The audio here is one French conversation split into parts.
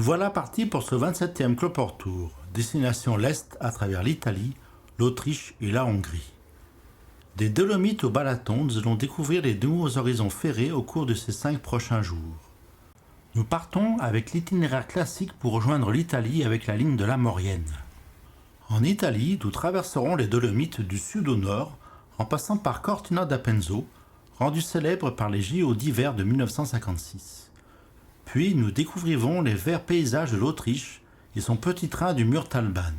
Nous voilà partis pour ce 27e Cloport Tour, destination l'Est à travers l'Italie, l'Autriche et la Hongrie. Des Dolomites au Balaton, nous allons découvrir les nouveaux horizons ferrés au cours de ces 5 prochains jours. Nous partons avec l'itinéraire classique pour rejoindre l'Italie avec la ligne de la Maurienne. En Italie, nous traverserons les Dolomites du sud au nord, en passant par Cortina d'Apenzo, rendu célèbre par les JO d'hiver de 1956. Puis nous découvrirons les verts paysages de l'Autriche et son petit train du Murtalbahn.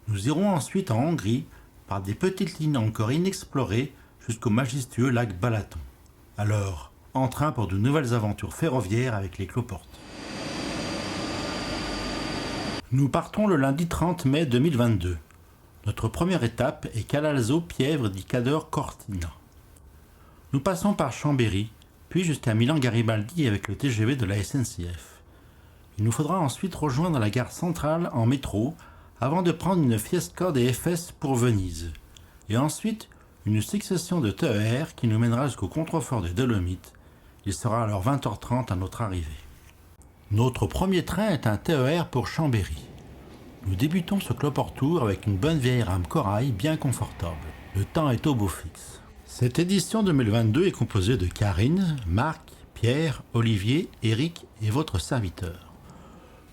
Nous irons ensuite en Hongrie par des petites lignes encore inexplorées jusqu'au majestueux lac Balaton. Alors, en train pour de nouvelles aventures ferroviaires avec les Cloportes. Nous partons le lundi 30 mai 2022. Notre première étape est Calalzo-Pievre di Cadore-Cortina. Nous passons par Chambéry, puis jusqu'à Milan-Garibaldi avec le TGV de la SNCF. Il nous faudra ensuite rejoindre la gare centrale en métro avant de prendre une Fiesco des FS pour Venise, et ensuite une succession de TER qui nous mènera jusqu'au contrefort des Dolomites. Il sera alors 20h30 à notre arrivée. Notre premier train est un TER pour Chambéry. Nous débutons ce Cloport Tour avec une bonne vieille rame corail bien confortable. Le temps est au beau fixe. Cette édition 2022 est composée de Karine, Marc, Pierre, Olivier, Eric et votre serviteur.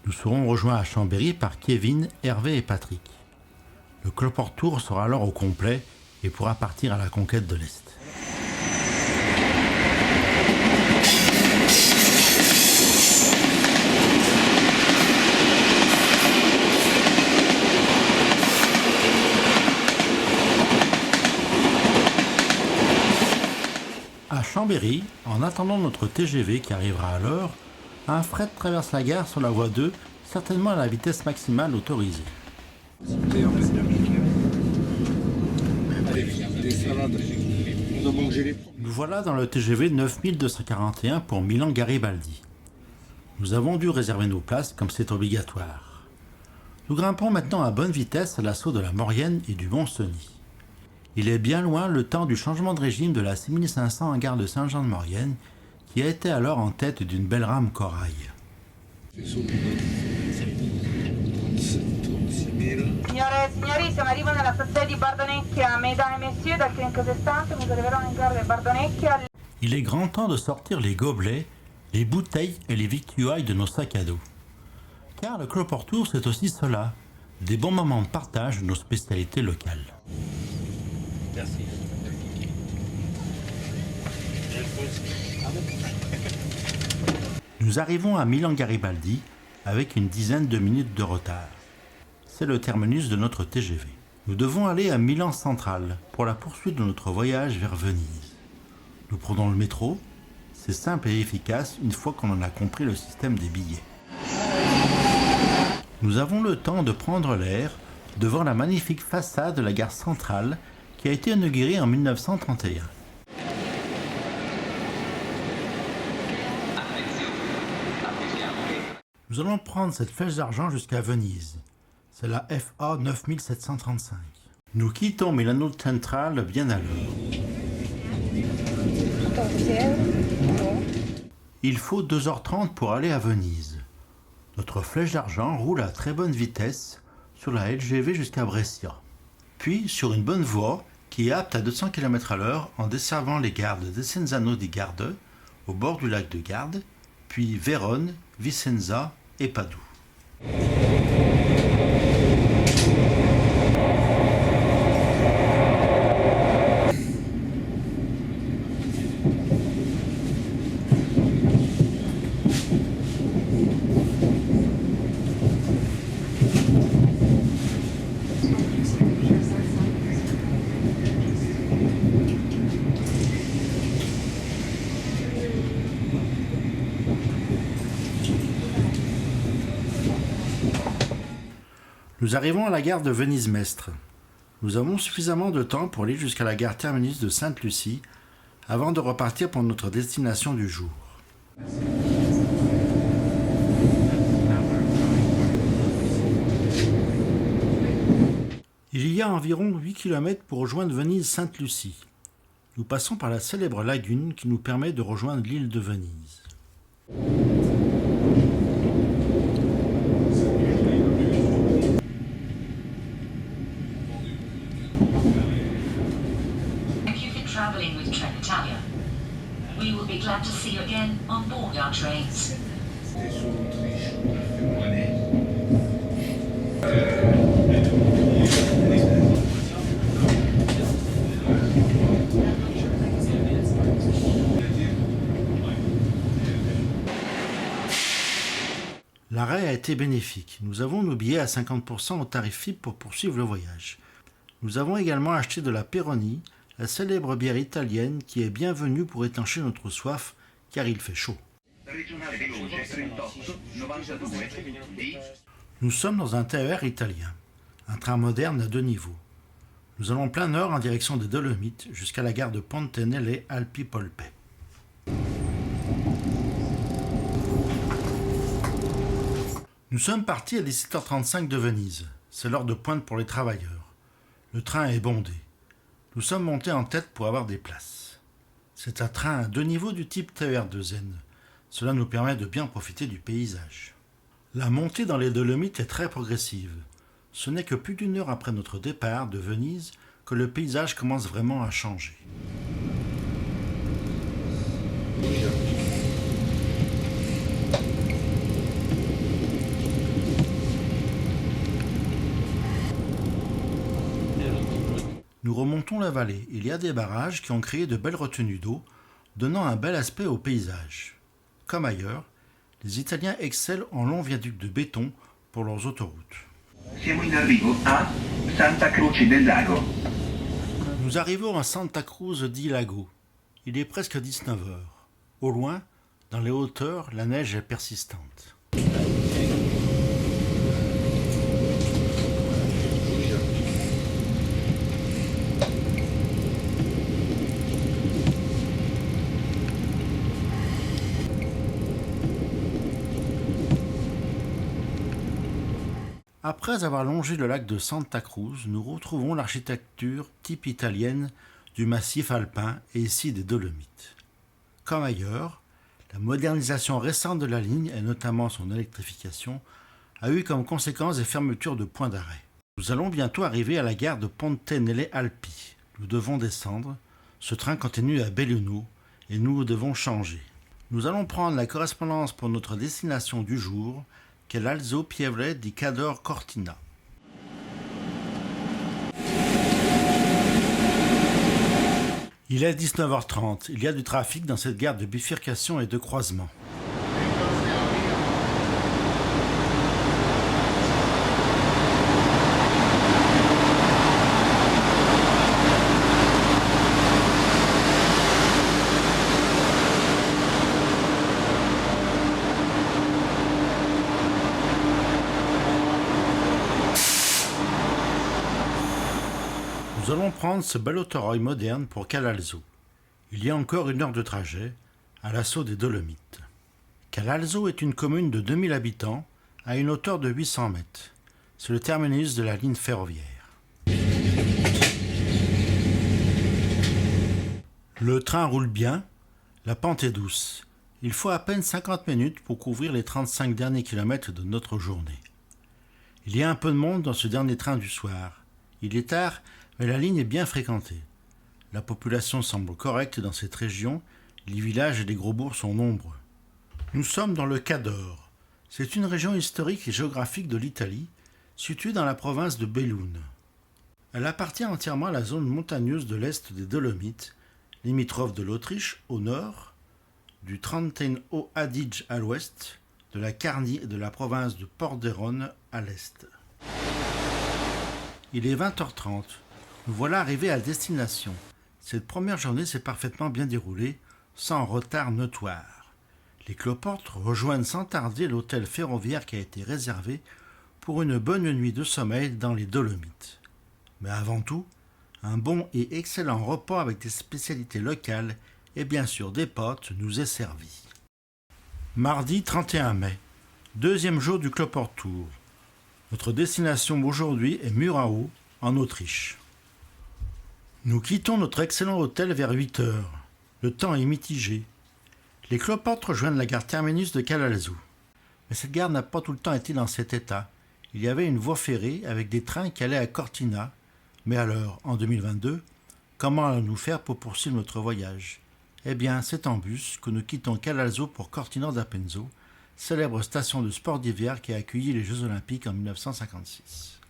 Nous serons rejoints à Chambéry par Kevin, Hervé et Patrick. Le Cloport Tour sera alors au complet et pourra partir à la conquête de l'Est. À Chambéry, en attendant notre TGV qui arrivera à l'heure, un fret traverse la gare sur la voie 2, certainement à la vitesse maximale autorisée. Nous voilà dans le TGV 9241 pour Milan-Garibaldi. Nous avons dû réserver nos places comme c'est obligatoire. Nous grimpons maintenant à bonne vitesse à l'assaut de la Maurienne et du Mont-Cenis. Il est bien loin le temps du changement de régime de la 6500 en gare de Saint-Jean-de-Maurienne, qui a été alors en tête d'une belle rame corail. Signore e signori, siamo arrivati nella stazione di Bardonecchia. Mesdames et messieurs, dal 560 nous arriverons in gare de Bardonecchia. Il est grand temps de sortir les gobelets, les bouteilles et les victuailles de nos sacs à dos. Car le Cloport Tour, c'est aussi cela, des bons moments de partage de nos spécialités locales. Merci. Nous arrivons à Milan-Garibaldi avec une dizaine de minutes de retard. C'est le terminus de notre TGV. Nous devons aller à Milan Central pour la poursuite de notre voyage vers Venise. Nous prenons le métro, c'est simple et efficace une fois qu'on en a compris le système des billets. Nous avons le temps de prendre l'air devant la magnifique façade de la gare centrale qui a été inaugurée en 1931. Nous allons prendre cette flèche d'argent jusqu'à Venise. C'est la FA 9735. Nous quittons Milano Centrale bien à l'heure. Il faut 2h30 pour aller à Venise. Notre flèche d'argent roule à très bonne vitesse sur la LGV jusqu'à Brescia. Puis sur une bonne voie qui est apte à 200 km/h en desservant les gares de Desenzano di Garde, au bord du lac de Garde, puis Vérone, Vicenza et Padoue. Nous arrivons à la gare de Venise-Mestre. Nous avons suffisamment de temps pour aller jusqu'à la gare terminus de Sainte-Lucie avant de repartir pour notre destination du jour. Il y a environ 8 km pour rejoindre Venise-Sainte-Lucie. Nous passons par la célèbre lagune qui nous permet de rejoindre l'île de Venise. travelling with Trenitalia. We will be glad to see you again on board our trains. L'arrêt a été bénéfique. Nous avons nos billets à 50% au tarif FIP pour poursuivre le voyage. Nous avons également acheté de la Peroni, la célèbre bière italienne qui est bienvenue pour étancher notre soif car il fait chaud. Nous sommes dans un TER italien, un train moderne à 2 niveaux. Nous allons plein nord en direction des Dolomites jusqu'à la gare de Ponte nelle Alpi Polpe. Nous sommes partis à 17h35 de Venise. C'est l'heure de pointe pour les travailleurs. Le train est bondé. Nous sommes montés en tête pour avoir des places. C'est un train à 2 niveaux du type TER2N. Cela nous permet de bien profiter du paysage. La montée dans les Dolomites est très progressive. Ce n'est que plus d'1 heure après notre départ de Venise que le paysage commence vraiment à changer. Nous remontons la vallée. Il y a des barrages qui ont créé de belles retenues d'eau, donnant un bel aspect au paysage. Comme ailleurs, les Italiens excellent en longs viaducs de béton pour leurs autoroutes. Siamo in arrivo a Santa Croce del Lago. Nous arrivons à Santa Cruz di Lago. Il est presque 19h. Au loin, dans les hauteurs, la neige est persistante. Après avoir longé le lac de Santa Cruz, nous retrouvons l'architecture type italienne du massif alpin et ici des Dolomites. Comme ailleurs, la modernisation récente de la ligne, et notamment son électrification, a eu comme conséquence des fermetures de points d'arrêt. Nous allons bientôt arriver à la gare de Ponte nelle Alpi. Nous devons descendre. Ce train continue à Belluno et nous devons changer. Nous allons prendre la correspondance pour notre destination du jour, Calalzo Pievre di Cadore Cortina. Il est 19h30. Il y a du trafic dans cette gare de bifurcation et de croisement. Nous allons prendre ce bel autorail moderne pour Calalzo. Il y a encore 1 heure de trajet, à l'assaut des Dolomites. Calalzo est une commune de 2000 habitants, à une hauteur de 800 mètres. C'est le terminus de la ligne ferroviaire. Le train roule bien, la pente est douce. Il faut à peine 50 minutes pour couvrir les 35 derniers kilomètres de notre journée. Il y a un peu de monde dans ce dernier train du soir. Il est tard, mais la ligne est bien fréquentée. La population semble correcte dans cette région, les villages et les gros bourgs sont nombreux. Nous sommes dans le Cadore. C'est une région historique et géographique de l'Italie, située dans la province de Belluno. Elle appartient entièrement à la zone montagneuse de l'est des Dolomites, limitrophe de l'Autriche au nord, du Trentino-Adige à l'ouest, de la Carnie et de la province de Pordenone à l'est. Il est 20h30. Nous voilà arrivés à destination. Cette première journée s'est parfaitement bien déroulée, sans retard notoire. Les cloportes rejoignent sans tarder l'hôtel ferroviaire qui a été réservé pour une bonne nuit de sommeil dans les Dolomites. Mais avant tout, un bon et excellent repas avec des spécialités locales et bien sûr des potes nous est servi. Mardi 31 mai, 2e jour du Cloport Tour. Notre destination aujourd'hui est Murao, en Autriche. Nous quittons notre excellent hôtel vers 8 heures. Le temps est mitigé. Les cloportes rejoignent la gare terminus de Calalzo. Mais cette gare n'a pas tout le temps été dans cet état. Il y avait une voie ferrée avec des trains qui allaient à Cortina. Mais alors, en 2022, comment allons-nous faire pour poursuivre notre voyage? Eh bien, c'est en bus que nous quittons Calalzo pour Cortina d'Apenzo, célèbre station de sport d'hiver qui a accueilli les Jeux Olympiques en 1956.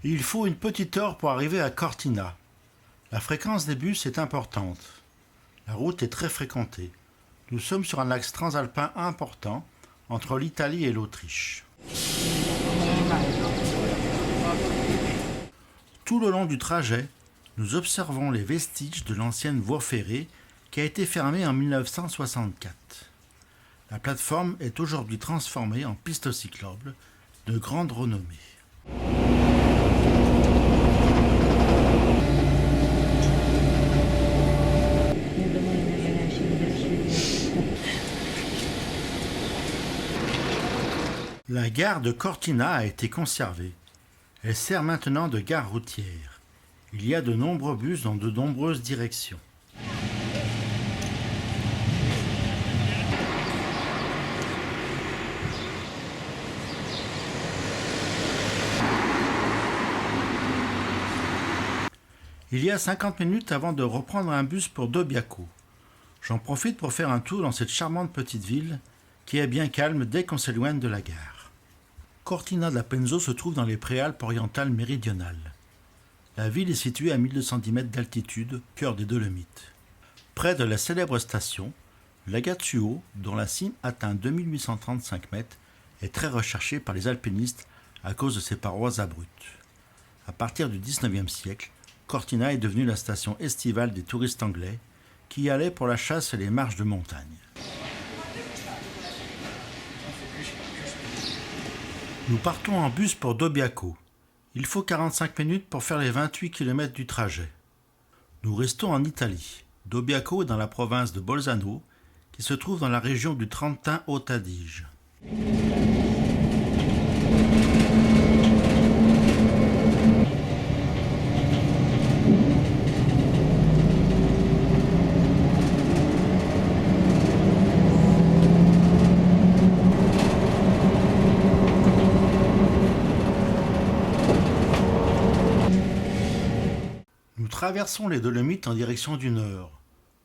Il faut une petite heure pour arriver à Cortina. La fréquence des bus est importante. La route est très fréquentée. Nous sommes sur un axe transalpin important entre l'Italie et l'Autriche. Tout le long du trajet, nous observons les vestiges de l'ancienne voie ferrée qui a été fermée en 1964. La plateforme est aujourd'hui transformée en piste cyclable de grande renommée. La gare de Cortina a été conservée. Elle sert maintenant de gare routière. Il y a de nombreux bus dans de nombreuses directions. Il y a 50 minutes avant de reprendre un bus pour Dobbiaco. J'en profite pour faire un tour dans cette charmante petite ville qui est bien calme dès qu'on s'éloigne de la gare. Cortina d'Apenzo se trouve dans les Préalpes orientales méridionales. La ville est située à 1210 mètres d'altitude, cœur des Dolomites. Près de la célèbre station, l'Agazzuo, dont la cime atteint 2835 mètres, est très recherchée par les alpinistes à cause de ses parois abruptes. À partir du XIXe siècle, Cortina est devenue la station estivale des touristes anglais qui y allaient pour la chasse et les marches de montagne. Nous partons en bus pour Dobbiaco. Il faut 45 minutes pour faire les 28 km du trajet. Nous restons en Italie. Dobbiaco est dans la province de Bolzano, qui se trouve dans la région du Trentin-Haute Adige. Nous traversons les Dolomites en direction du nord.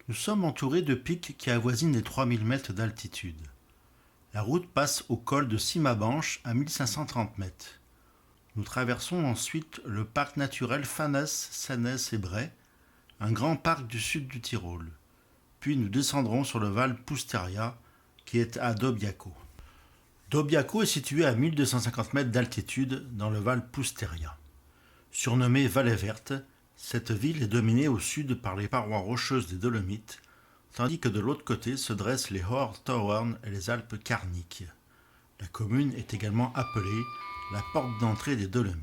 Nous sommes entourés de pics qui avoisinent les 3000 mètres d'altitude. La route passe au col de Cimabanche à 1530 mètres. Nous traversons ensuite le parc naturel Fannes, Sennès et Bray, un grand parc du sud du Tyrol. Puis nous descendrons sur le Val Pusteria qui est à Dobbiaco. Dobbiaco est situé à 1250 mètres d'altitude dans le Val Pusteria. Surnommée Vallée Verte, cette ville est dominée au sud par les parois rocheuses des Dolomites, tandis que de l'autre côté se dressent les Hoher Tauern et les Alpes Carniques. La commune est également appelée la porte d'entrée des Dolomites.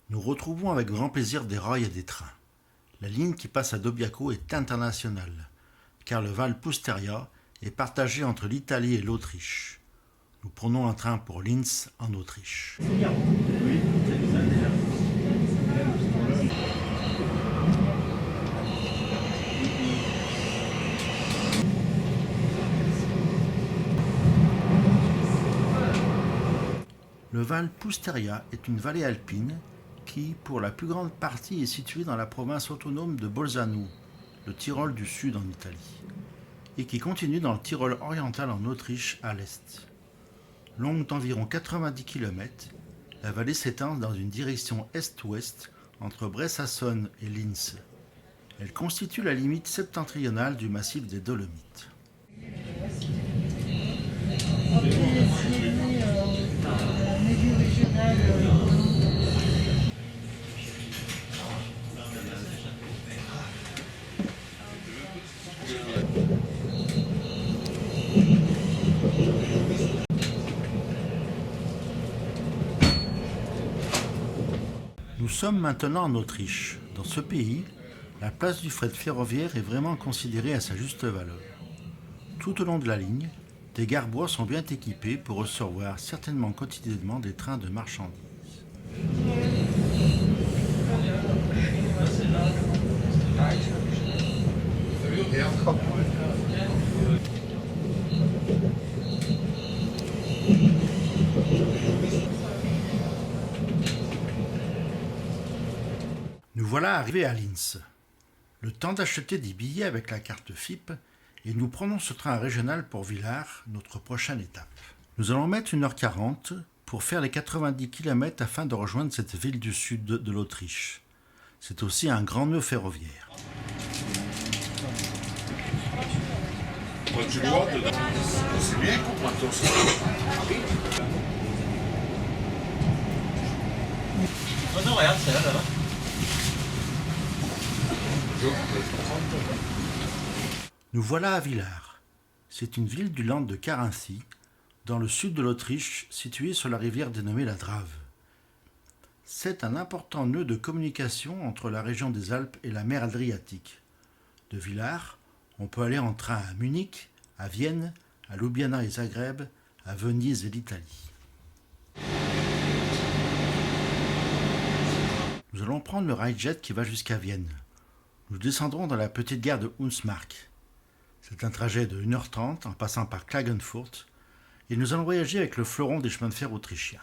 Nous retrouvons avec grand plaisir des rails et des trains. La ligne qui passe à Dobbiaco est internationale, car le Val Pusteria est partagé entre l'Italie et l'Autriche. Nous prenons un train pour Linz, en Autriche. Le Val Pusteria est une vallée alpine qui, pour la plus grande partie, est située dans la province autonome de Bolzano, le Tyrol du Sud en Italie, et qui continue dans le Tyrol oriental en Autriche à l'est. Longue d'environ 90 km, la vallée s'étend dans une direction est-ouest entre Bressasson et Linz. Elle constitue la limite septentrionale du massif des Dolomites. Nous sommes maintenant en Autriche. Dans ce pays, la place du fret ferroviaire est vraiment considérée à sa juste valeur. Tout au long de la ligne, des gares-bois sont bien équipées pour recevoir certainement quotidiennement des trains de marchandises. Nous voilà arrivés à Linz. Le temps d'acheter des billets avec la carte FIP et nous prenons ce train régional pour Villars, notre prochaine étape. Nous allons mettre 1h40 pour faire les 90 km afin de rejoindre cette ville du sud de l'Autriche. C'est aussi un grand nœud ferroviaire. Tu vois dedans. C'est bien pour moi, ça. Oh non, regarde, c'est là-bas. Nous voilà à Villars. C'est une ville du land de Carinthie, dans le sud de l'Autriche, située sur la rivière dénommée la Drave. C'est un important nœud de communication entre la région des Alpes et la mer Adriatique. De Villars, on peut aller en train à Munich, à Vienne, à Ljubljana et Zagreb, à Venise et l'Italie. Nous allons prendre le Railjet qui va jusqu'à Vienne. Nous descendrons dans la petite gare de Hundsmark. C'est un trajet de 1h30 en passant par Klagenfurt et nous allons voyager avec le fleuron des chemins de fer autrichiens.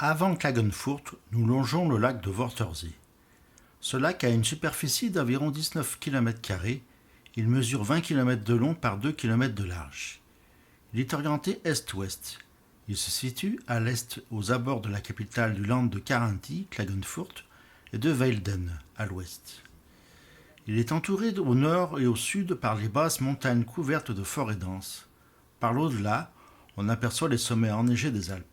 Avant Klagenfurt, nous longeons le lac de Wörthersee. Ce lac a une superficie d'environ 19 km². Il mesure 20 km de long par 2 km de large. Il est orienté est-ouest. Il se situe à l'est, aux abords de la capitale du land de Carinthie, Klagenfurt, et de Weilden, à l'ouest. Il est entouré au nord et au sud par les basses montagnes couvertes de forêts denses. Par l'au-delà, on aperçoit les sommets enneigés des Alpes.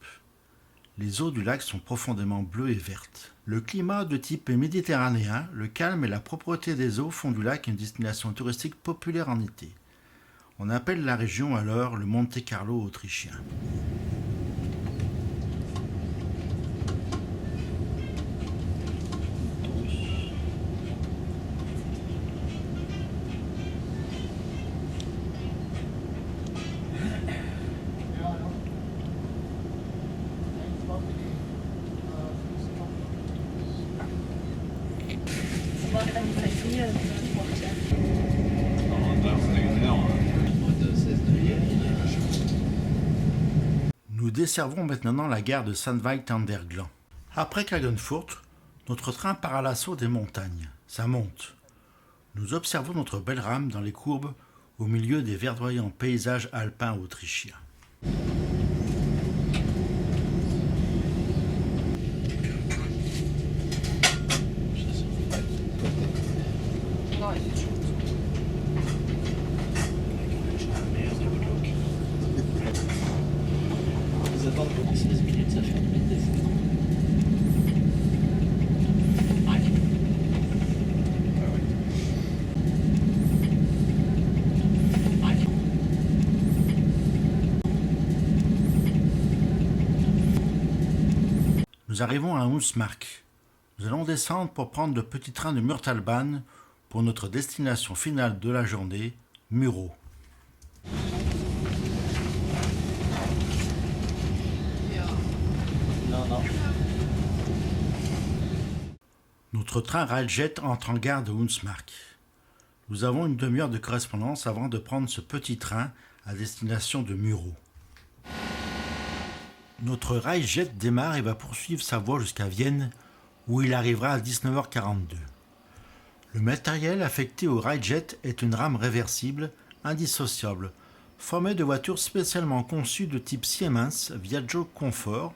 Les eaux du lac sont profondément bleues et vertes. Le climat de type méditerranéen, le calme et la propreté des eaux font du lac une destination touristique populaire en été. On appelle la région alors le Monte-Carlo autrichien. Nous desservons maintenant la gare de Sandweight-an-der-Glan. Après Klagenfurt, notre train part à l'assaut des montagnes. Ça monte. Nous observons notre belle rame dans les courbes au milieu des verdoyants paysages alpins autrichiens. Ils attendent pendant 16 minutes, ça fait une minute d'essai. Nous arrivons à Hundsmark. Nous allons descendre pour prendre le petit train de Murtalbahn pour notre destination finale de la journée, Muro. Non. Notre train Railjet entre en gare de Hundsmark. Nous avons une demi-heure de correspondance avant de prendre ce petit train à destination de Muro. Notre Railjet démarre et va poursuivre sa voie jusqu'à Vienne, où il arrivera à 19h42. Le matériel affecté au Railjet est une rame réversible, indissociable, formée de voitures spécialement conçues de type Siemens Viaggio Comfort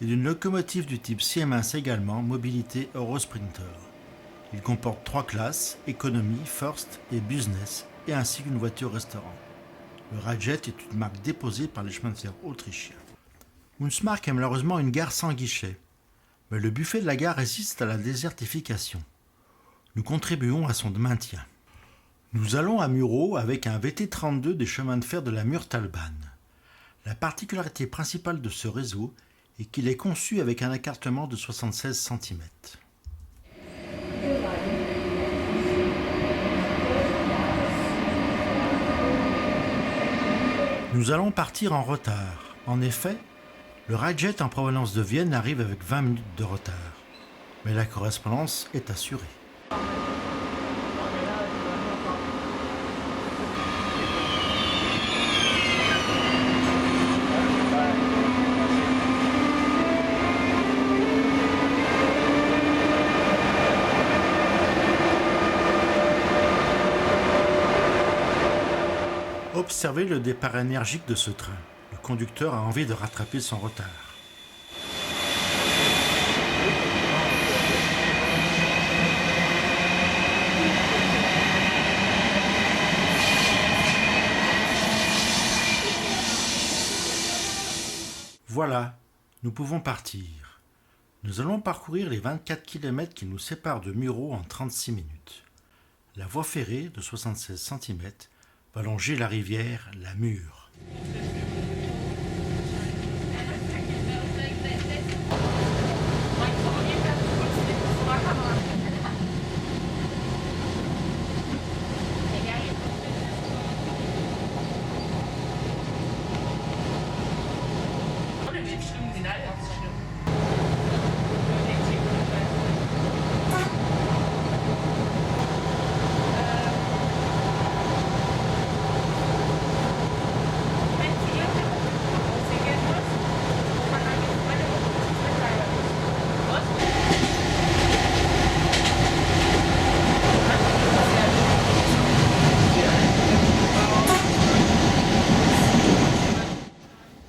et d'une locomotive du type Siemens également, mobilité Eurosprinter. Il comporte 3 classes, économie, first et business, et ainsi qu'une voiture restaurant. Le Railjet est une marque déposée par les chemins de fer autrichiens. Hundsmark est malheureusement une gare sans guichet, mais le buffet de la gare résiste à la désertification. Nous contribuons à son maintien. Nous allons à Muro avec un VT32 des chemins de fer de la Murtalbahn. La particularité principale de ce réseau est qu'il est conçu avec un écartement de 76 cm. Nous allons partir en retard. En effet, le Railjet en provenance de Vienne arrive avec 20 minutes de retard. Mais la correspondance est assurée. Observez le départ énergique de ce train. Le conducteur a envie de rattraper son retard. Voilà, nous pouvons partir. Nous allons parcourir les 24 km qui nous séparent de Muro en 36 minutes. La voie ferrée de 76 cm va longer la rivière la Mure.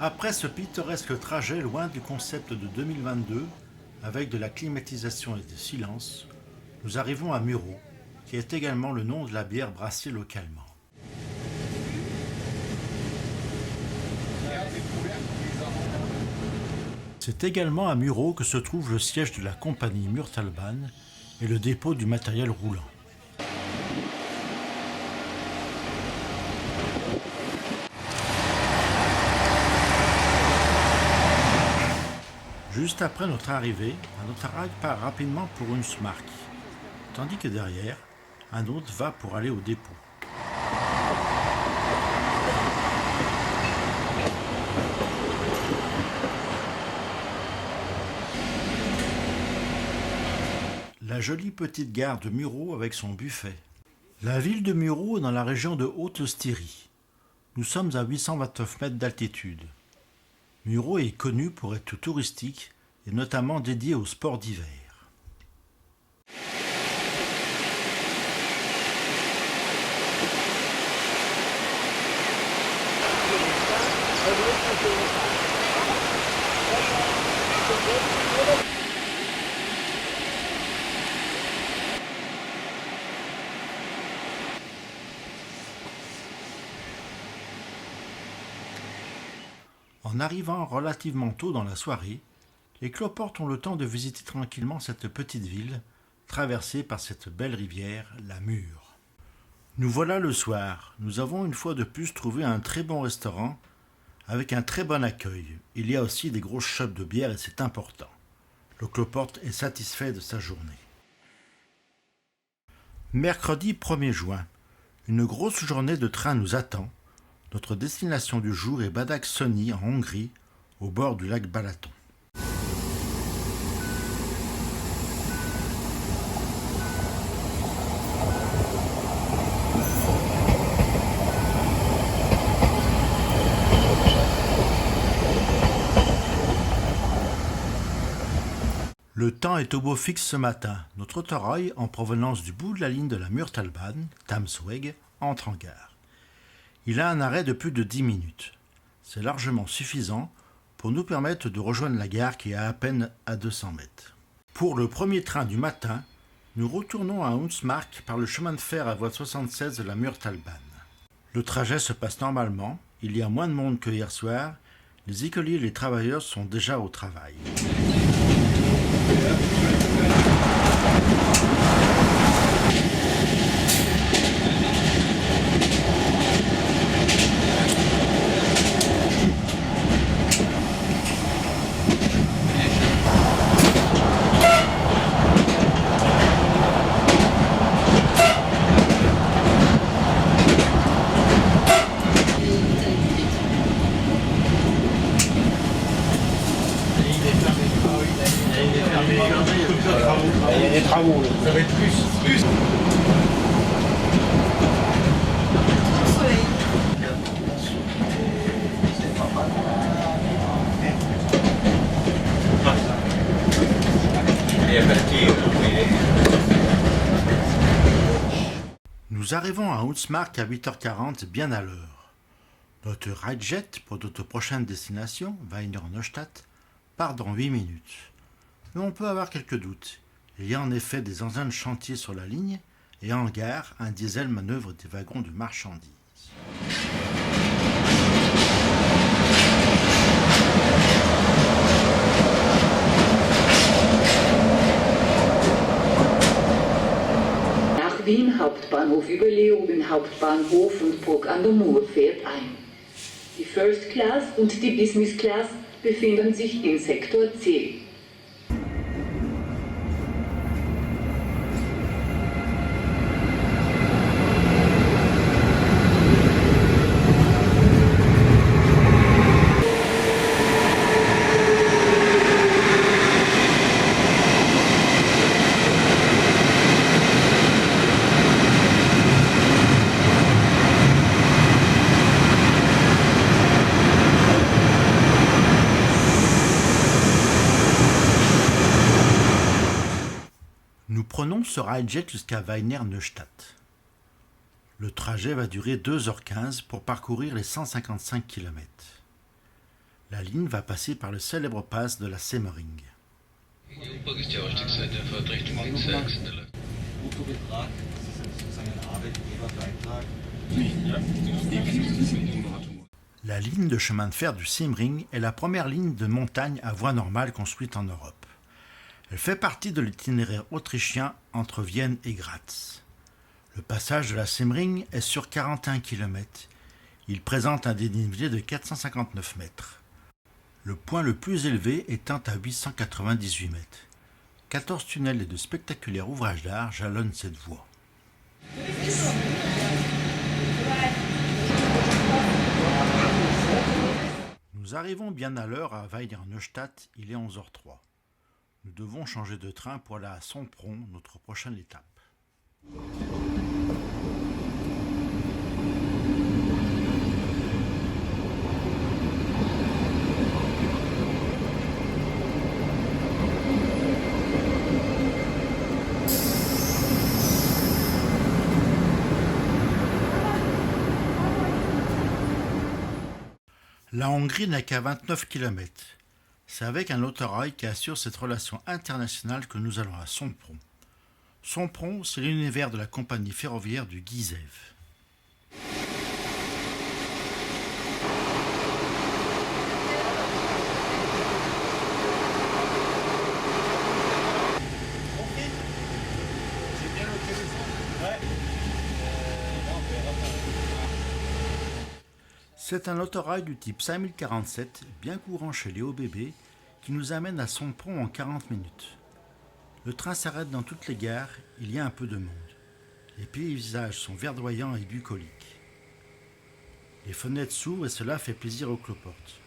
Après ce pittoresque trajet loin du concept de 2022, avec de la climatisation et du silence, nous arrivons à Muro, qui est également le nom de la bière brassée localement. C'est également à Muro que se trouve le siège de la compagnie Murtalbahn et le dépôt du matériel roulant. Juste après notre arrivée, un autre rail part rapidement pour Hundsmark, tandis que derrière, un autre va pour aller au dépôt. La jolie petite gare de Muro avec son buffet. La ville de Muro est dans la région de Haute-Styrie. Nous sommes à 829 mètres d'altitude. Muro est connu pour être touristique et notamment dédié aux sports d'hiver. En arrivant relativement tôt dans la soirée, les cloportes ont le temps de visiter tranquillement cette petite ville, traversée par cette belle rivière, la Mure. Nous voilà le soir. Nous avons une fois de plus trouvé un très bon restaurant, avec un très bon accueil. Il y a aussi des grosses chopes de bière et c'est important. Le cloporte est satisfait de sa journée. Mercredi 1er juin, une grosse journée de train nous attend. Notre destination du jour est Badacsony en Hongrie, au bord du lac Balaton. Le temps est au beau fixe ce matin. Notre autorail, en provenance du bout de la ligne de la Murtalbahn, Tamsweg, entre en gare. Il a un arrêt de plus de 10 minutes. C'est largement suffisant pour nous permettre de rejoindre la gare qui est à peine à 200 mètres. Pour le premier train du matin, nous retournons à Hundsmark par le chemin de fer à voie 76 de la Murtalbahn. Le trajet se passe normalement, il y a moins de monde que hier soir, les écoliers et les travailleurs sont déjà au travail. Nous arrivons à Hundsmark à 8h40, bien à l'heure. Notre ride-jet pour notre prochaine destination, Weiner-Neustadt, part dans 8 minutes. Mais on peut avoir quelques doutes. Il y a en effet des engins de chantier sur la ligne et en gare, un diesel manœuvre des wagons de marchandises. Nach Wien Hauptbahnhof über Leoben Hauptbahnhof und Bruck an der Mur fährt ein. Die First Class und die Business Class befinden sich in Sektor C. Nous prenons ce ride-jet jusqu'à Weiner-Neustadt. Le trajet va durer 2h15 pour parcourir les 155 km. La ligne va passer par le célèbre pass de la Semmering. Bruttobetrag, das ist sozusagen ein Arbeitgeberbeitrag. La ligne de chemin de fer du Semmering est la première ligne de montagne à voie normale construite en Europe. Elle fait partie de l'itinéraire autrichien entre Vienne et Graz. Le passage de la Semmering est sur 41 km. Il présente un dénivelé de 459 mètres. Le point le plus élevé étant à 898 mètres. 14 tunnels et de spectaculaires ouvrages d'art jalonnent cette voie. Nous arrivons bien à l'heure à Weiner-Neustadt, il est 11h03. Nous devons changer de train pour aller à Sompron, notre prochaine étape. La Hongrie n'a qu'à 29 km. C'est avec un autorail qui assure cette relation internationale que nous allons à Sompron. Sompron, c'est l'univers de la compagnie ferroviaire du Guisev. C'est un autorail du type 5047, bien courant chez les OBB, qui nous amène à Sompron en 40 minutes. Le train s'arrête dans toutes les gares, il y a un peu de monde. Les paysages sont verdoyants et bucoliques. Les fenêtres s'ouvrent et cela fait plaisir aux cloportes.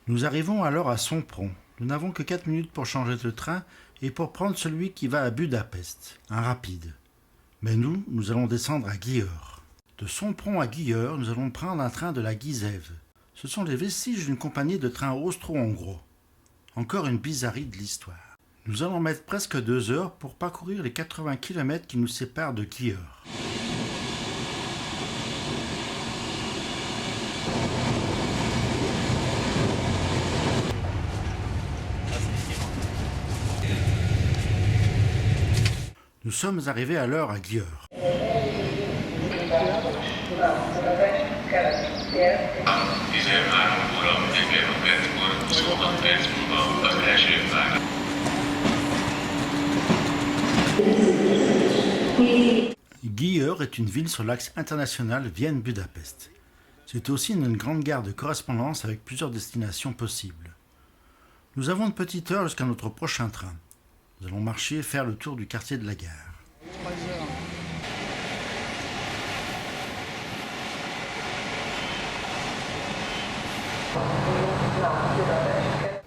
Nous arrivons alors à Sompron. Nous n'avons que 4 minutes pour changer de train et pour prendre celui qui va à Budapest, un rapide. Mais nous allons descendre à Győr. De Sompron à Győr, nous allons prendre un train de la Guisev. Ce sont les vestiges d'une compagnie de trains austro-hongrois. Encore une bizarrerie de l'histoire. Nous allons mettre presque 2 heures pour parcourir les 80 km qui nous séparent de Győr. Nous sommes arrivés à l'heure à Győr. Győr est une ville sur l'axe international Vienne-Budapest. C'est aussi une grande gare de correspondance avec plusieurs destinations possibles. Nous avons une petite heure jusqu'à notre prochain train. Nous allons marcher et faire le tour du quartier de la gare.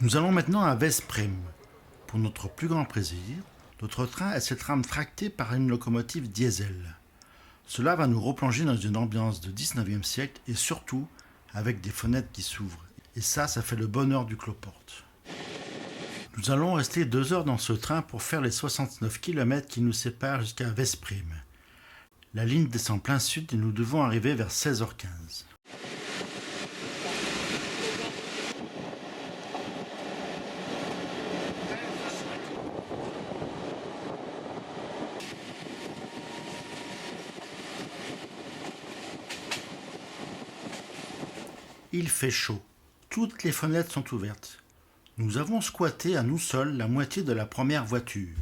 Nous allons maintenant à Veszprém. Pour notre plus grand plaisir, notre train est cette rame tractée par une locomotive diesel. Cela va nous replonger dans une ambiance de 19e siècle et surtout avec des fenêtres qui s'ouvrent. Et ça fait le bonheur du Cloport. Nous allons rester 2 heures dans ce train pour faire les 69 km qui nous séparent jusqu'à Veszprém. La ligne descend plein sud et nous devons arriver vers 16h15. Il fait chaud. Toutes les fenêtres sont ouvertes. Nous avons squatté à nous seuls la moitié de la première voiture.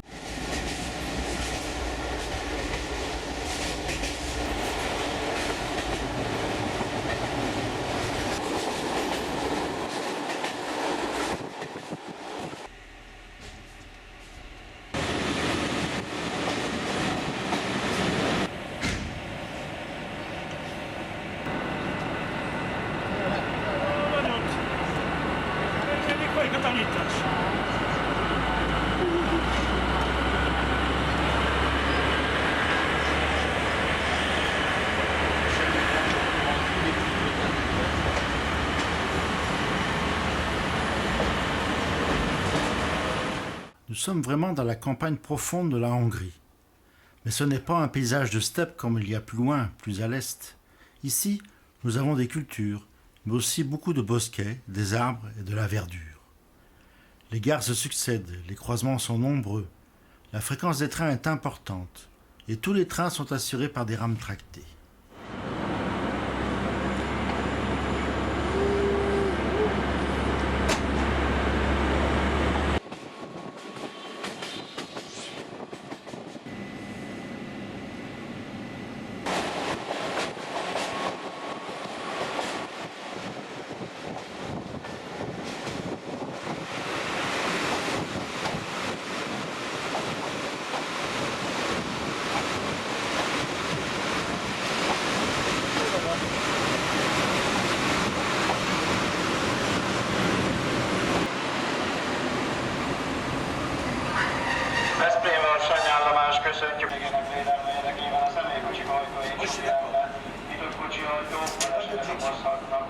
Nous sommes vraiment dans la campagne profonde de la Hongrie. Mais ce n'est pas un paysage de steppe comme il y a plus loin, plus à l'est. Ici, nous avons des cultures, mais aussi beaucoup de bosquets, des arbres et de la verdure. Les gares se succèdent, les croisements sont nombreux, la fréquence des trains est importante, et tous les trains sont assurés par des rames tractées. Köszöntjük égének védelme érdekében a személykocsik ajtói nyitják, nyitott kocsi ajtó, balesetek okozhatnak.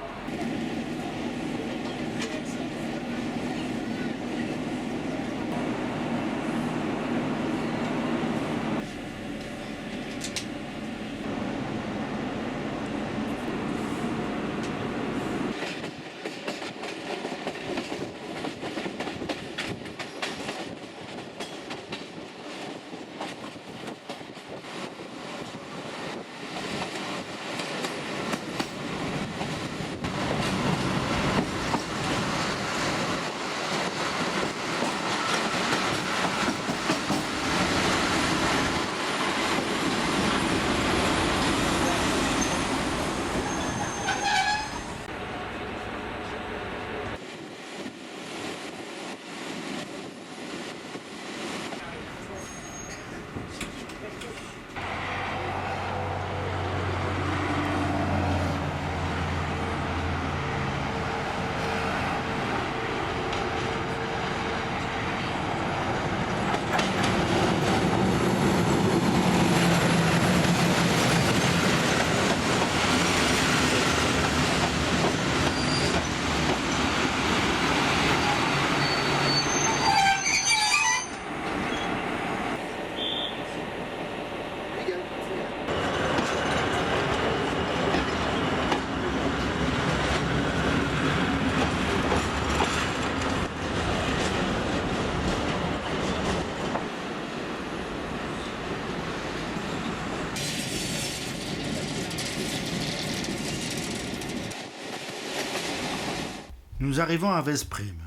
Nous arrivons à Veszprém.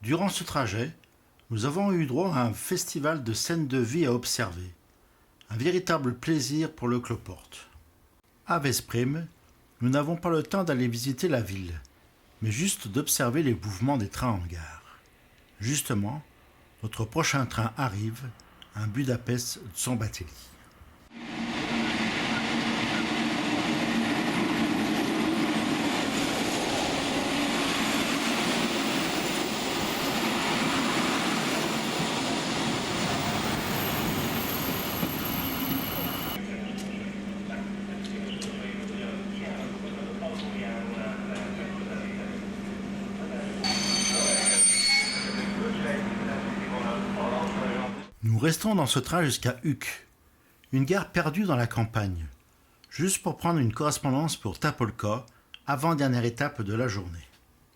Durant ce trajet, nous avons eu droit à un festival de scènes de vie à observer. Un véritable plaisir pour le Cloport. À Veszprém, nous n'avons pas le temps d'aller visiter la ville, mais juste d'observer les mouvements des trains en gare. Justement, notre prochain train arrive, un Budapest-Szombathely. Nous restons dans ce train jusqu'à Ük, une gare perdue dans la campagne, juste pour prendre une correspondance pour Tapolca, avant-dernière étape de la journée.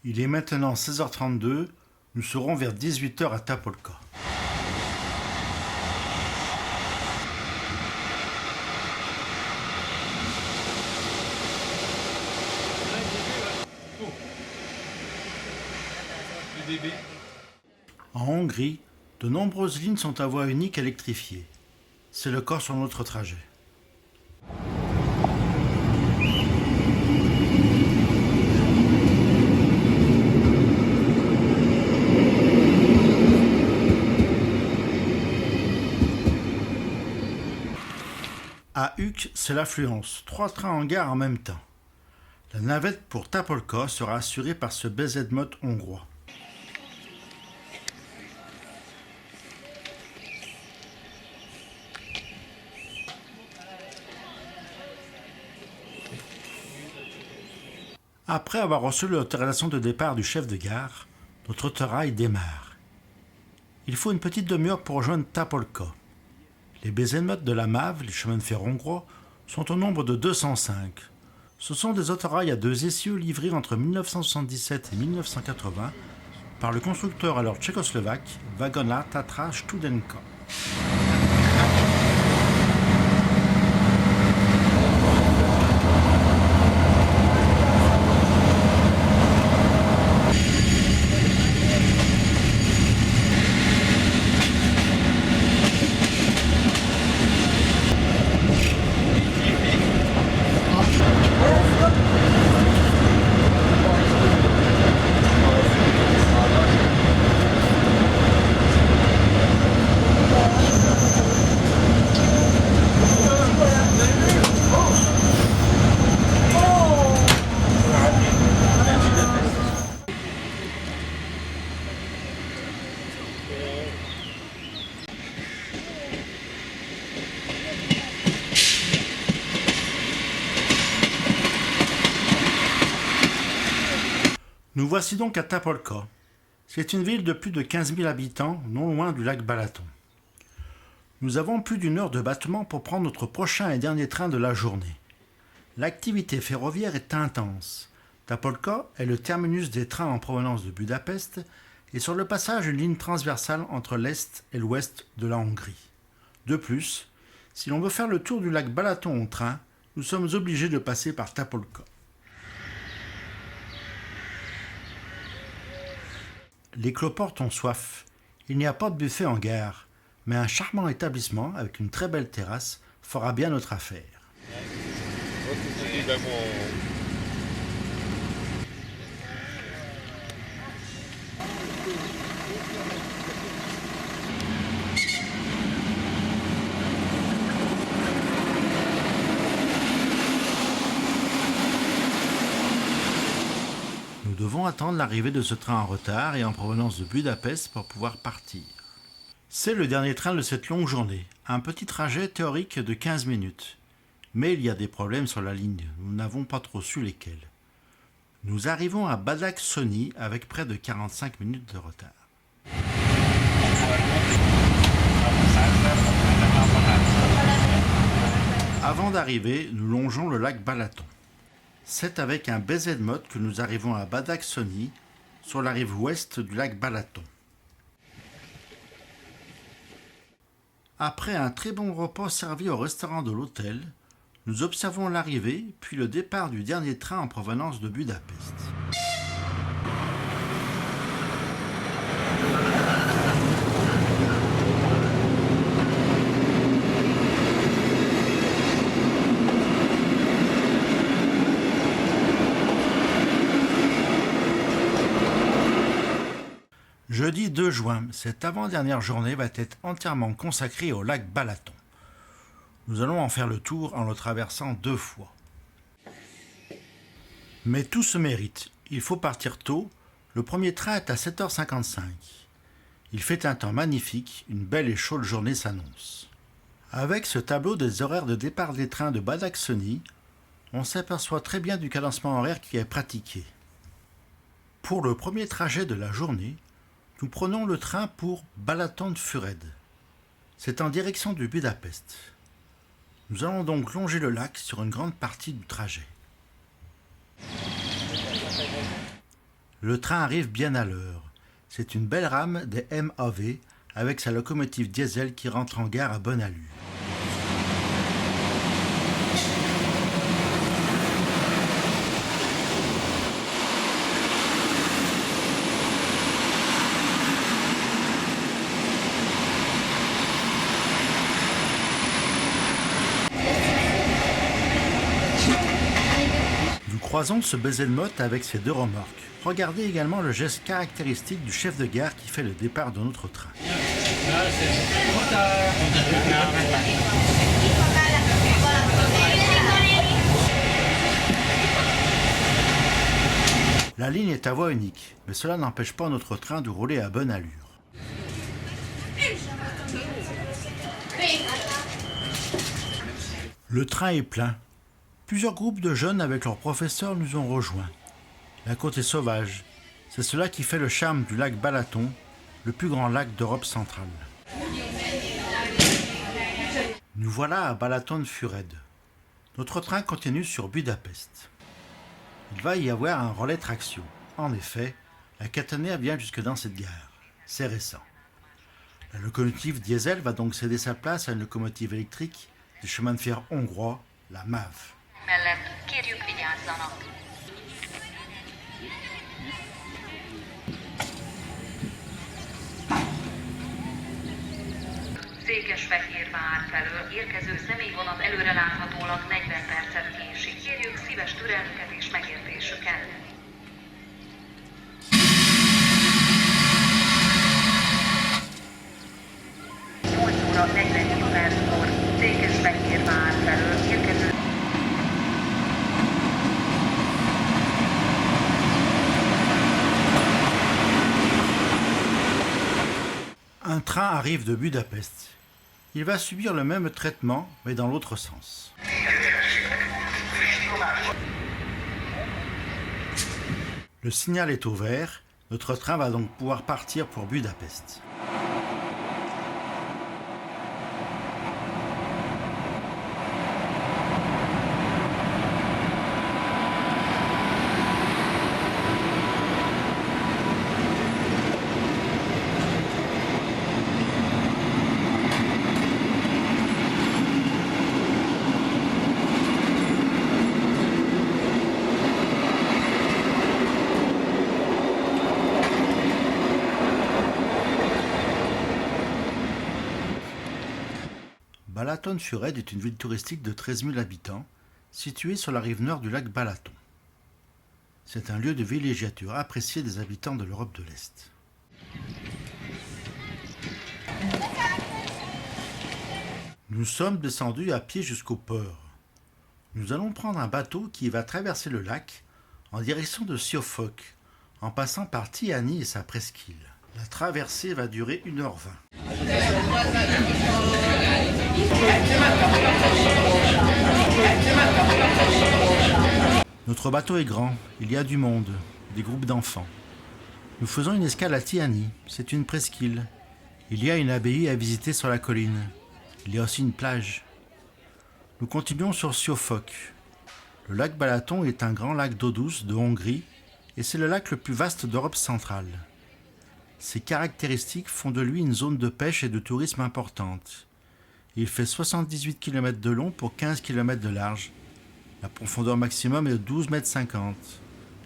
Il est maintenant 16h32, nous serons vers 18h à Tapolca. En Hongrie, de nombreuses lignes sont à voie unique électrifiée. C'est le cas sur notre trajet. À Ük, c'est l'affluence. 3 trains en gare en même temps. La navette pour Tapolca sera assurée par ce BZ-Mot hongrois. Après avoir reçu l'autorisation de départ du chef de gare, notre autorail démarre. Il faut une petite demi-heure pour rejoindre Tapolca. Les BZ-Mot de la MAV, les chemins de fer hongrois, sont au nombre de 205. Ce sont des autorails à 2 essieux livrés entre 1977 et 1980 par le constructeur alors tchécoslovaque Vagona Tatra Studenka. Nous voici donc à Tapolca. C'est une ville de plus de 15 000 habitants, non loin du lac Balaton. Nous avons plus d'une heure de battement pour prendre notre prochain et dernier train de la journée. L'activité ferroviaire est intense. Tapolca est le terminus des trains en provenance de Budapest et sur le passage une ligne transversale entre l'est et l'ouest de la Hongrie. De plus, si l'on veut faire le tour du lac Balaton en train, nous sommes obligés de passer par Tapolca. Les cloportes ont soif. Il n'y a pas de buffet en gare, mais un charmant établissement avec une très belle terrasse fera bien notre affaire. Nous devons attendre l'arrivée de ce train en retard et en provenance de Budapest pour pouvoir partir. C'est le dernier train de cette longue journée, un petit trajet théorique de 15 minutes. Mais il y a des problèmes sur la ligne, nous n'avons pas trop su lesquels. Nous arrivons à Badacsony avec près de 45 minutes de retard. Avant d'arriver, nous longeons le lac Balaton. C'est avec un BZ-Mot que nous arrivons à Badacsony, sur la rive ouest du lac Balaton. Après un très bon repas servi au restaurant de l'hôtel, nous observons l'arrivée puis le départ du dernier train en provenance de Budapest. Je Jeudi 2 juin, cette avant-dernière journée va être entièrement consacrée au lac Balaton. Nous allons en faire le tour en le traversant 2 fois. Mais tout se mérite. Il faut partir tôt. Le premier train est à 7h55. Il fait un temps magnifique, une belle et chaude journée s'annonce. Avec ce tableau des horaires de départ des trains de Badacsony, on s'aperçoit très bien du cadencement horaire qui est pratiqué. Pour le premier trajet de la journée, nous prenons le train pour Balaton-Füred. C'est en direction de Budapest. Nous allons donc longer le lac sur une grande partie du trajet. Le train arrive bien à l'heure. C'est une belle rame des MAV avec sa locomotive diesel qui rentre en gare à bonne allure. Nous croisons ce bezelmoth avec ses 2 remorques. Regardez également le geste caractéristique du chef de gare qui fait le départ de notre train. La ligne est à voie unique, mais cela n'empêche pas notre train de rouler à bonne allure. Le train est plein. Plusieurs groupes de jeunes avec leurs professeurs nous ont rejoints. La côte est sauvage. C'est cela qui fait le charme du lac Balaton, le plus grand lac d'Europe centrale. Nous voilà à Balaton-Füred. Notre train continue sur Budapest. Il va y avoir un relais traction. En effet, la caténaire vient jusque dans cette gare. C'est récent. La locomotive diesel va donc céder sa place à une locomotive électrique du chemin de fer hongrois, la MÁV. Mellett kérjük vigyázzanak. Székesfehérvár felől érkező személyvonat előreláthatólag 40 percet késik. Kérjük szíves türelmüket és megértésüket. 8 óra 47 perckor Székesfehérvár felől érkező. Un train arrive de Budapest. Il va subir le même traitement, mais dans l'autre sens. Le signal est au vert. Notre train va donc pouvoir partir pour Budapest. Balaton-Füred est une ville touristique de 13 000 habitants, située sur la rive nord du lac Balaton. C'est un lieu de villégiature apprécié des habitants de l'Europe de l'Est. Nous sommes descendus à pied jusqu'au port. Nous allons prendre un bateau qui va traverser le lac en direction de Siófok, en passant par Tihanyi et sa presqu'île. La traversée va durer 1h20. Notre bateau est grand, il y a du monde, des groupes d'enfants. Nous faisons une escale à Tihanyi, c'est une presqu'île. Il y a une abbaye à visiter sur la colline. Il y a aussi une plage. Nous continuons sur Siófok. Le lac Balaton est un grand lac d'eau douce de Hongrie et c'est le lac le plus vaste d'Europe centrale. Ses caractéristiques font de lui une zone de pêche et de tourisme importante. Il fait 78 km de long pour 15 km de large. La profondeur maximum est de 12,50 m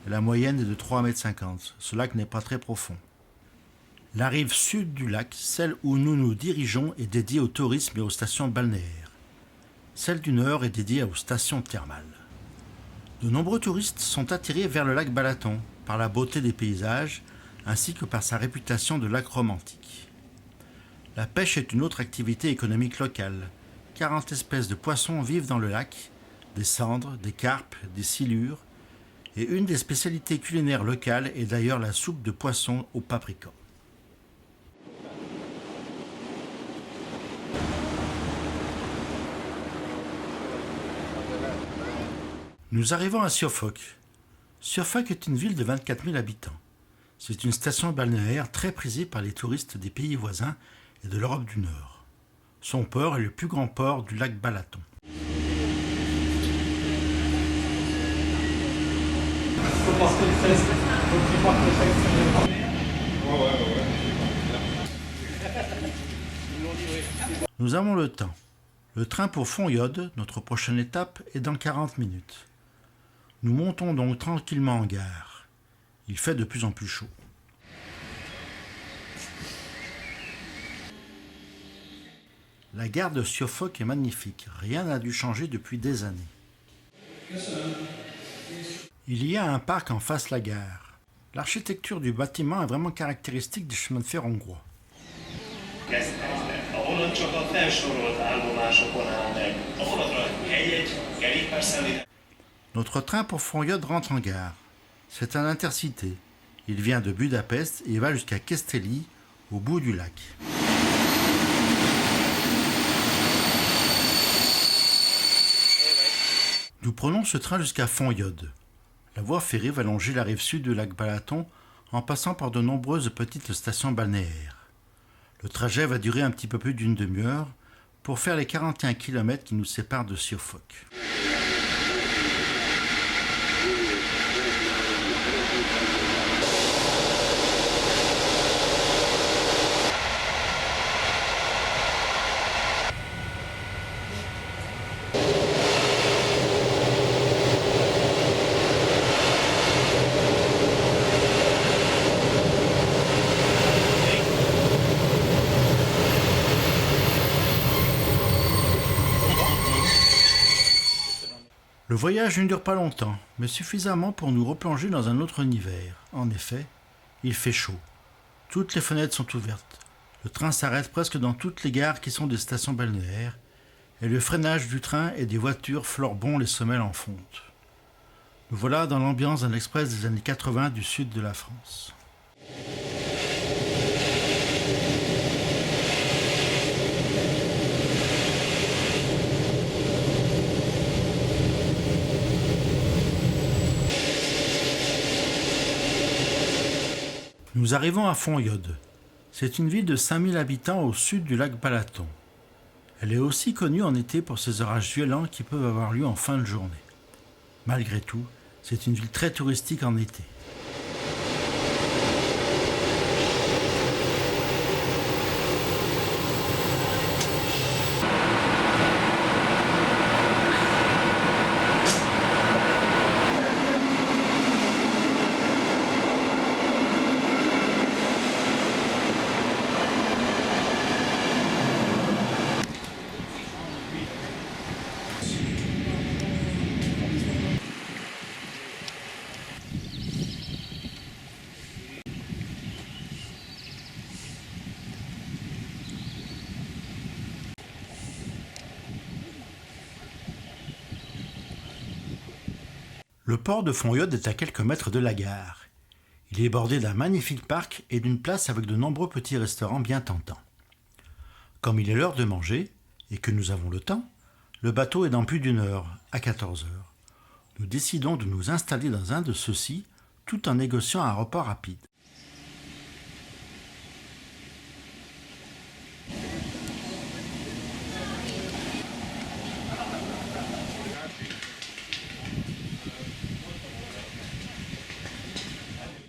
et la moyenne est de 3,50 m. Ce lac n'est pas très profond. La rive sud du lac, celle où nous nous dirigeons, est dédiée au tourisme et aux stations balnéaires. Celle du nord est dédiée aux stations thermales. De nombreux touristes sont attirés vers le lac Balaton par la beauté des paysages, ainsi que par sa réputation de lac romantique. La pêche est une autre activité économique locale. 40 espèces de poissons vivent dans le lac, des cendres, des carpes, des silures, et une des spécialités culinaires locales est d'ailleurs la soupe de poisson au paprika. Nous arrivons à Siofok. Siofok est une ville de 24 000 habitants. C'est une station balnéaire très prisée par les touristes des pays voisins et de l'Europe du Nord. Son port est le plus grand port du lac Balaton. Nous avons le temps. Le train pour Fongyod, notre prochaine étape, est dans 40 minutes. Nous montons donc tranquillement en gare. Il fait de plus en plus chaud. La gare de Siofok est magnifique. Rien n'a dû changer depuis des années. Il y a un parc en face de la gare. L'architecture du bâtiment est vraiment caractéristique des chemins de fer hongrois. Notre train pour Fongyod rentre en gare. C'est un intercité. Il vient de Budapest et va jusqu'à Keszthely, au bout du lac. Nous prenons ce train jusqu'à Fongyod. La voie ferrée va longer la rive sud du lac Balaton en passant par de nombreuses petites stations balnéaires. Le trajet va durer un petit peu plus d'une demi-heure pour faire les 41 km qui nous séparent de Siofok. Le voyage ne dure pas longtemps, mais suffisamment pour nous replonger dans un autre univers. En effet, il fait chaud. Toutes les fenêtres sont ouvertes. Le train s'arrête presque dans toutes les gares qui sont des stations balnéaires, et le freinage du train et des voitures fleure bon les semelles en fonte. Nous voilà dans l'ambiance d'un express des années 80 du sud de la France. Nous arrivons à Fongyod. C'est une ville de 5000 habitants au sud du lac Balaton. Elle est aussi connue en été pour ses orages violents qui peuvent avoir lieu en fin de journée. Malgré tout, c'est une ville très touristique en été. Le port de Fongyod est à quelques mètres de la gare. Il est bordé d'un magnifique parc et d'une place avec de nombreux petits restaurants bien tentants. Comme il est l'heure de manger, et que nous avons le temps, le bateau est dans plus d'une heure, à 14 heures. Nous décidons de nous installer dans un de ceux-ci, tout en négociant un repas rapide.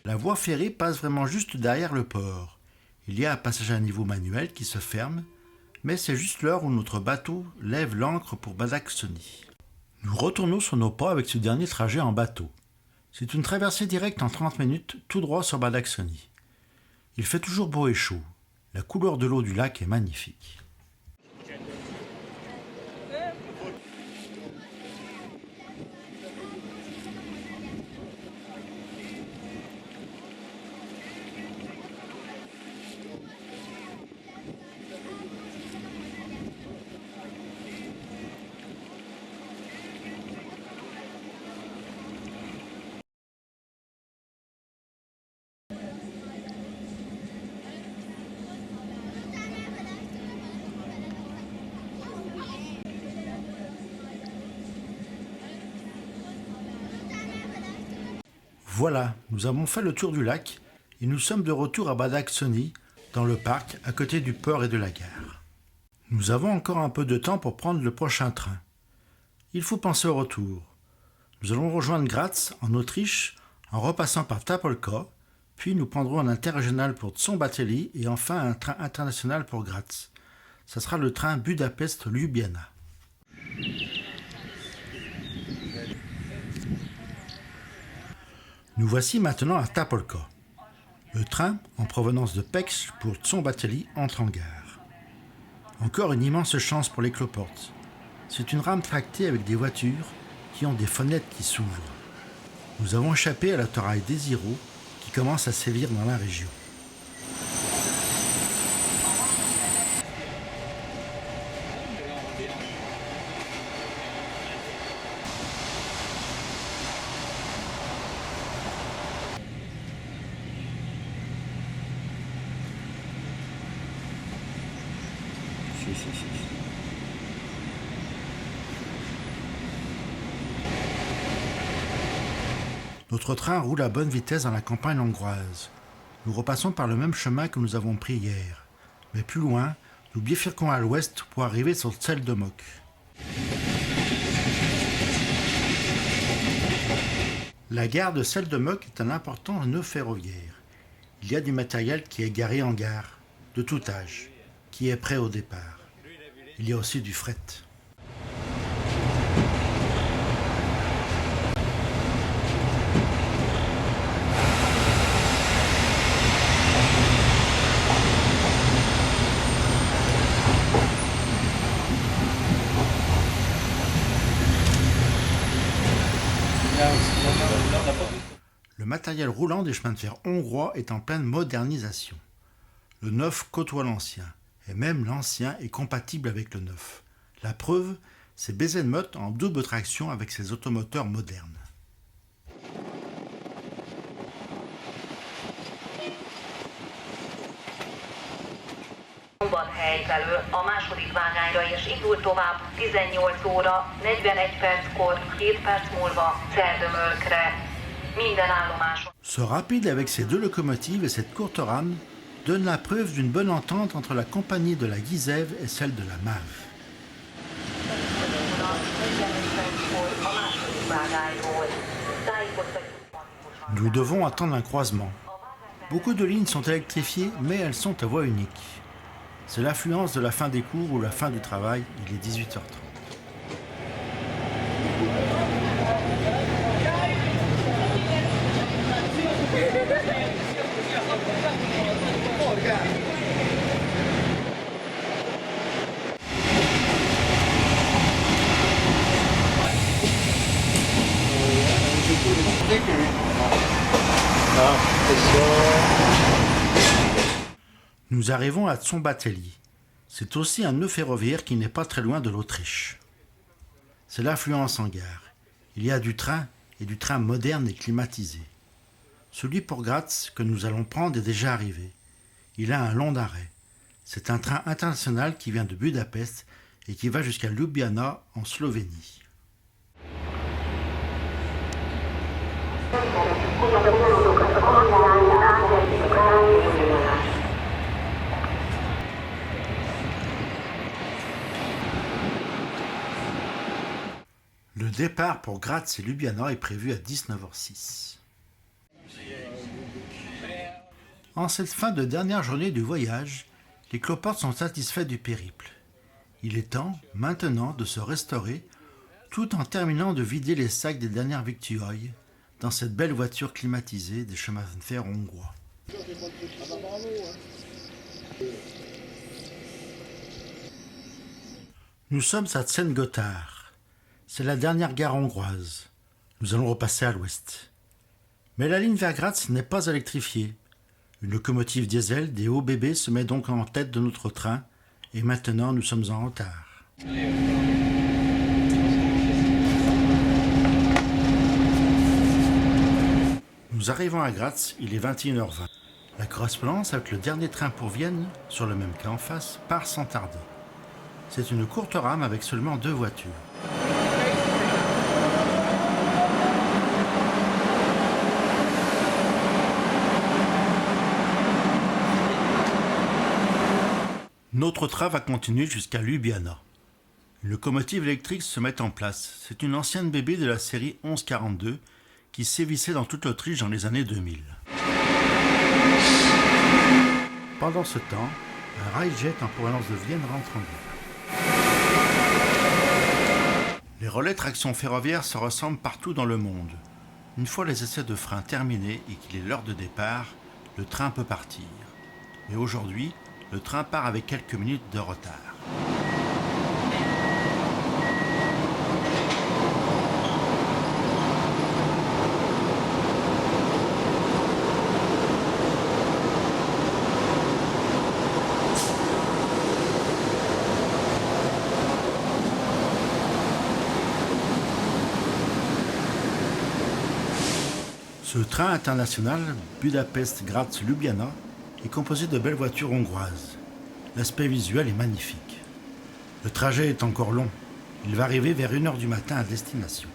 La voie ferrée passe vraiment juste derrière le port. Il y a un passage à niveau manuel qui se ferme, mais c'est juste l'heure où notre bateau lève l'ancre pour Badacsony. Nous retournons sur nos pas avec ce dernier trajet en bateau. C'est une traversée directe en 30 minutes, tout droit sur Badacsony. Il fait toujours beau et chaud. La couleur de l'eau du lac est magnifique. Voilà, nous avons fait le tour du lac et nous sommes de retour à Bad Axe-Sony, dans le parc, à côté du port et de la gare. Nous avons encore un peu de temps pour prendre le prochain train. Il faut penser au retour. Nous allons rejoindre Graz, en Autriche, en repassant par Tapolka, puis nous prendrons un interrégional pour Szombathely et enfin un train international pour Graz. Ce sera le train Budapest-Ljubljana. Nous voici maintenant à Tapolka. Le train, en provenance de Pécs pour Szombathely, entre en gare. Encore une immense chance pour les cloportes. C'est une rame tractée avec des voitures qui ont des fenêtres qui s'ouvrent. Nous avons échappé à la Toraille Desiro qui commence à sévir dans la région. Notre train roule à bonne vitesse dans la campagne hongroise. Nous repassons par le même chemin que nous avons pris hier. Mais plus loin, nous bifurquons à l'ouest pour arriver sur Tseldemok. La gare de Tseldemok est un important nœud ferroviaire. Il y a du matériel qui est garé en gare, de tout âge, qui est prêt au départ. Il y a aussi du fret. Le matériel roulant des chemins de fer hongrois est en pleine modernisation. Le neuf côtoie l'ancien, et même l'ancien est compatible avec le neuf. La preuve, c'est Bezenmot en double traction avec ses automoteurs modernes. Szombathely felől a második vágányra és indul tovább 18 óra 41 perckor, 7 perc múlva Tseldemölkre. Minden állomáson. Ce rapide avec ses deux locomotives et cette courte rame donne la preuve d'une bonne entente entre la compagnie de la Gizev et celle de la MÁV. Nous devons attendre un croisement. Beaucoup de lignes sont électrifiées, mais elles sont à voie unique. C'est l'influence de la fin des cours ou la fin du travail, il est 18h30. Nous arrivons à Szombathely. C'est aussi un nœud ferroviaire qui n'est pas très loin de l'Autriche. C'est l'affluence en gare. Il y a du train et du train moderne et climatisé. Celui pour Graz que nous allons prendre est déjà arrivé. Il a un long arrêt. C'est un train international qui vient de Budapest et qui va jusqu'à Ljubljana en Slovénie. Le départ pour Graz et Ljubljana est prévu à 19h06. En cette fin de dernière journée du voyage, les cloportes sont satisfaits du périple. Il est temps, maintenant, de se restaurer, tout en terminant de vider les sacs des dernières victuailles dans cette belle voiture climatisée des chemins de fer hongrois. Nous sommes à Szentgotthard. C'est la dernière gare hongroise. Nous allons repasser à l'ouest. Mais la ligne vers Graz n'est pas électrifiée. Une locomotive diesel des OBB se met donc en tête de notre train et maintenant nous sommes en retard. Nous arrivons à Graz, il est 21h20. La correspondance avec le dernier train pour Vienne, sur le même quai en face, part sans tarder. C'est une courte rame avec seulement 2 voitures. Notre train va continuer jusqu'à Ljubljana. Une locomotive électrique se met en place. C'est une ancienne bébé de la série 1142 qui sévissait dans toute l'Autriche dans les années 2000. Pendant ce temps, un railjet en provenance de Vienne rentre en ville. Les relais traction ferroviaire se ressemblent partout dans le monde. Une fois les essais de frein terminés et qu'il est l'heure de départ, le train peut partir. Mais aujourd'hui, le train part avec quelques minutes de retard. Ce train international Budapest-Graz-Ljubljana est composé de belles voitures hongroises. L'aspect visuel est magnifique. Le trajet est encore long. Il va arriver vers 1h du matin à destination.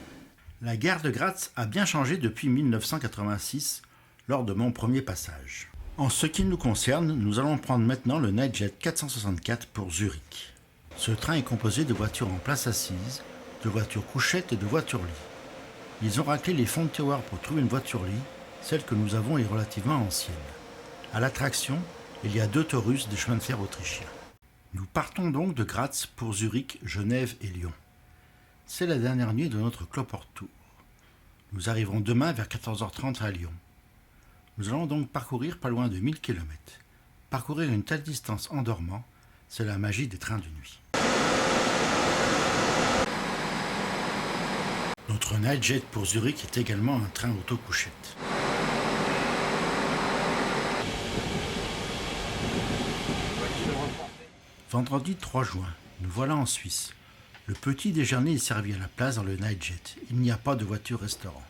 La gare de Graz a bien changé depuis 1986 lors de mon premier passage. En ce qui nous concerne, nous allons prendre maintenant le Nightjet 464 pour Zurich. Ce train est composé de voitures en place assise, de voitures couchettes et de voitures lits. Ils ont raclé les fonds de tiroir pour trouver une voiture lit. Celle que nous avons est relativement ancienne. À l'attraction, il y a 2 taurus des chemins de fer autrichiens. Nous partons donc de Graz pour Zurich, Genève et Lyon. C'est la dernière nuit de notre Cloport Tour. Nous arriverons demain vers 14h30 à Lyon. Nous allons donc parcourir pas loin de 1000 km. Parcourir une telle distance en dormant, c'est la magie des trains de nuit. Notre Nightjet pour Zurich est également un train auto-couchette. Vendredi 3 juin, nous voilà en Suisse. Le petit déjeuner est servi à la place dans le Nightjet. Il n'y a pas de voiture-restaurant.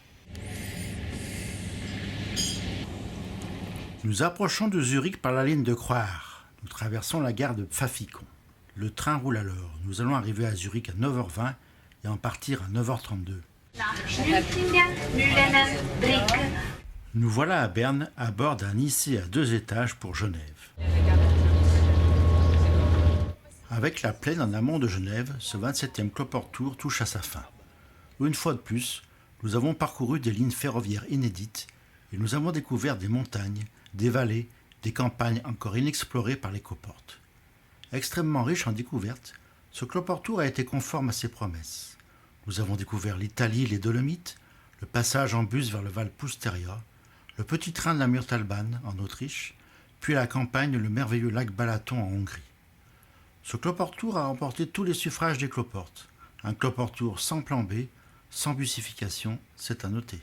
Nous approchons de Zurich par la ligne de Croire. Nous traversons la gare de Pfaffikon. Le train roule alors. Nous allons arriver à Zurich à 9h20 et en partir à 9h32. Nous voilà à Berne à bord d'un IC à 2 étages pour Genève. Avec la plaine en amont de Genève, ce 27e Cloport Tour touche à sa fin. Une fois de plus, nous avons parcouru des lignes ferroviaires inédites et nous avons découvert des montagnes, des vallées, des campagnes encore inexplorées par les coportes. Extrêmement riche en découvertes, ce Cloport Tour a été conforme à ses promesses. Nous avons découvert l'Italie, les Dolomites, le passage en bus vers le Val Pusteria, le petit train de la Murtalbahn en Autriche, puis la campagne, le merveilleux lac Balaton en Hongrie. Ce Cloport Tour a remporté tous les suffrages des cloportes. Un Cloport Tour sans plan B, sans bussification, c'est à noter.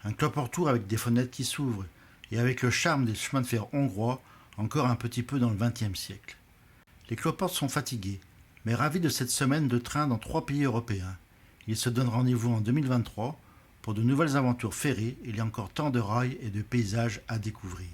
Un Cloport Tour avec des fenêtres qui s'ouvrent et avec le charme des chemins de fer hongrois, encore un petit peu dans le XXe siècle. Les cloportes sont fatigués, mais ravis de cette semaine de train dans 3 pays européens. Ils se donnent rendez-vous en 2023 pour de nouvelles aventures ferrées. Il y a encore tant de rails et de paysages à découvrir.